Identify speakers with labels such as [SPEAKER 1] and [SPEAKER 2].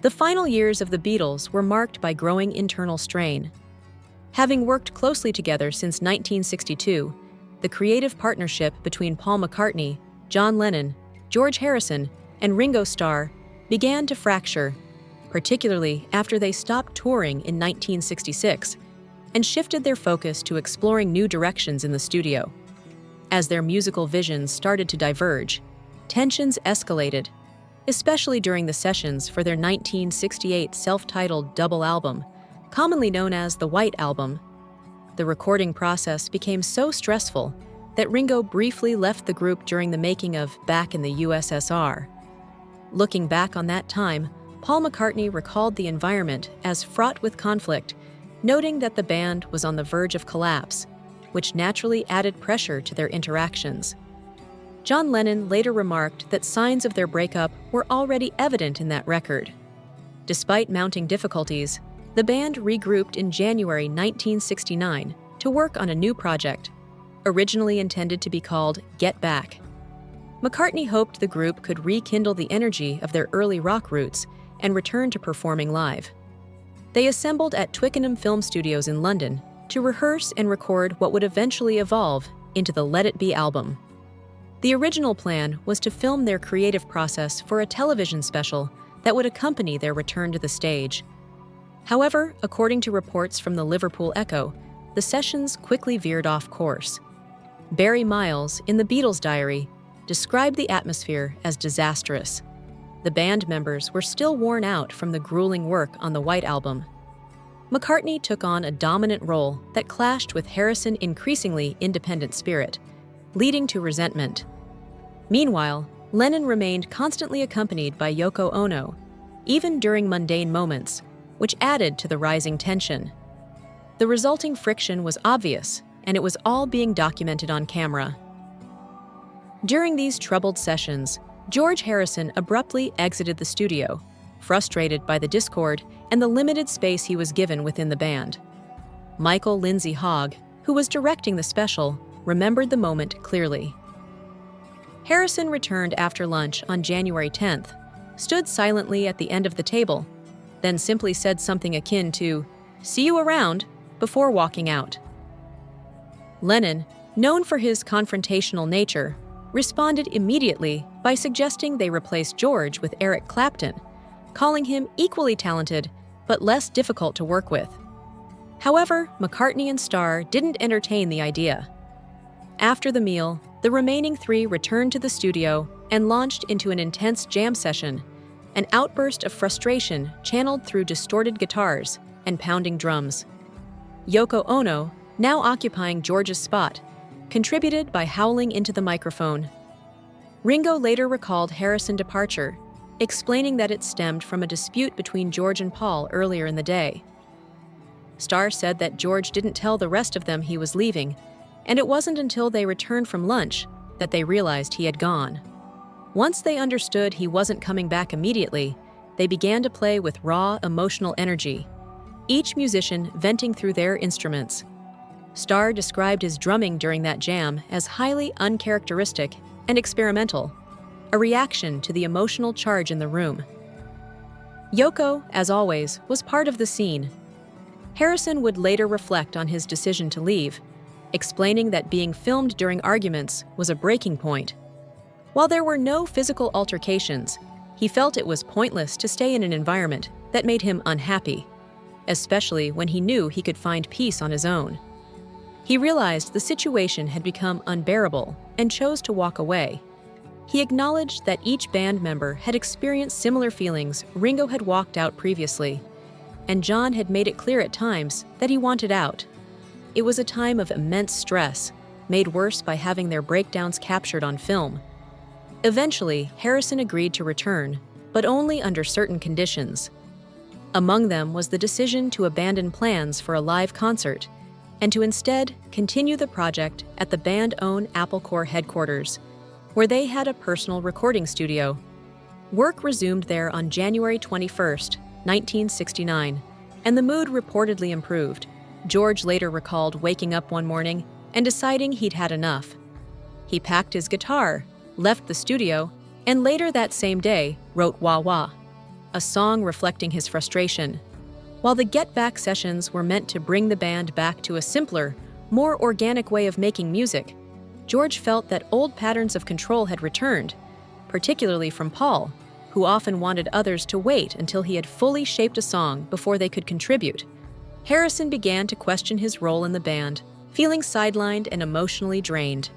[SPEAKER 1] The final years of the Beatles were marked by growing internal strain. Having worked closely together since 1962, the creative partnership between Paul McCartney, John Lennon, George Harrison, and Ringo Starr began to fracture, particularly after they stopped touring in 1966 and shifted their focus to exploring new directions in the studio. As their musical visions started to diverge, tensions escalated, especially during the sessions for their 1968 self-titled double album, commonly known as the White Album. The recording process became so stressful that Ringo briefly left the group during the making of Back in the USSR. Looking back on that time, Paul McCartney recalled the environment as fraught with conflict, noting that the band was on the verge of collapse, which naturally added pressure to their interactions. John Lennon later remarked that signs of their breakup were already evident in that record. Despite mounting difficulties, the band regrouped in January 1969 to work on a new project, originally intended to be called Get Back. McCartney hoped the group could rekindle the energy of their early rock roots and return to performing live. They assembled at Twickenham Film Studios in London to rehearse and record what would eventually evolve into the Let It Be album. The original plan was to film their creative process for a television special that would accompany their return to the stage. However, according to reports from the Liverpool Echo, the sessions quickly veered off course. Barry Miles, in the Beatles' diary, described the atmosphere as disastrous. The band members were still worn out from the grueling work on the White Album. McCartney took on a dominant role that clashed with Harrison's increasingly independent spirit, leading to resentment. Meanwhile, Lennon remained constantly accompanied by Yoko Ono, even during mundane moments, which added to the rising tension. The resulting friction was obvious, and it was all being documented on camera. During these troubled sessions, George Harrison abruptly exited the studio, frustrated by the discord and the limited space he was given within the band. Michael Lindsay Hogg, who was directing the special, remembered the moment clearly. Harrison returned after lunch on January 10th, stood silently at the end of the table, then simply said something akin to, "See you around," before walking out. Lennon, known for his confrontational nature, responded immediately by suggesting they replace George with Eric Clapton, calling him equally talented but less difficult to work with. However, McCartney and Starr didn't entertain the idea. After the meal, the remaining three returned to the studio and launched into an intense jam session, an outburst of frustration channeled through distorted guitars and pounding drums. Yoko Ono, now occupying George's spot, contributed by howling into the microphone. Ringo later recalled Harrison's departure, explaining that it stemmed from a dispute between George and Paul earlier in the day. Starr said that George didn't tell the rest of them he was leaving, and it wasn't until they returned from lunch that they realized he had gone. Once they understood he wasn't coming back immediately, they began to play with raw, emotional energy, each musician venting through their instruments. Starr described his drumming during that jam as highly uncharacteristic and experimental, a reaction to the emotional charge in the room. Yoko, as always, was part of the scene. Harrison would later reflect on his decision to leave, explaining that being filmed during arguments was a breaking point. While there were no physical altercations, he felt it was pointless to stay in an environment that made him unhappy, especially when he knew he could find peace on his own. He realized the situation had become unbearable and chose to walk away. He acknowledged that each band member had experienced similar feelings. Ringo had walked out previously, and John had made it clear at times that he wanted out. It was a time of immense stress, made worse by having their breakdowns captured on film. Eventually, Harrison agreed to return, but only under certain conditions. Among them was the decision to abandon plans for a live concert and to instead continue the project at the band-owned Apple Corps headquarters, where they had a personal recording studio. Work resumed there on January 21st, 1969, and the mood reportedly improved. George later recalled waking up one morning and deciding he'd had enough. He packed his guitar, left the studio, and later that same day wrote Wah Wah. a song reflecting his frustration. While the Get Back sessions were meant to bring the band back to a simpler, more organic way of making music, George felt that old patterns of control had returned, particularly from Paul, who often wanted others to wait until he had fully shaped a song before they could contribute. Harrison began to question his role in the band, feeling sidelined and emotionally drained.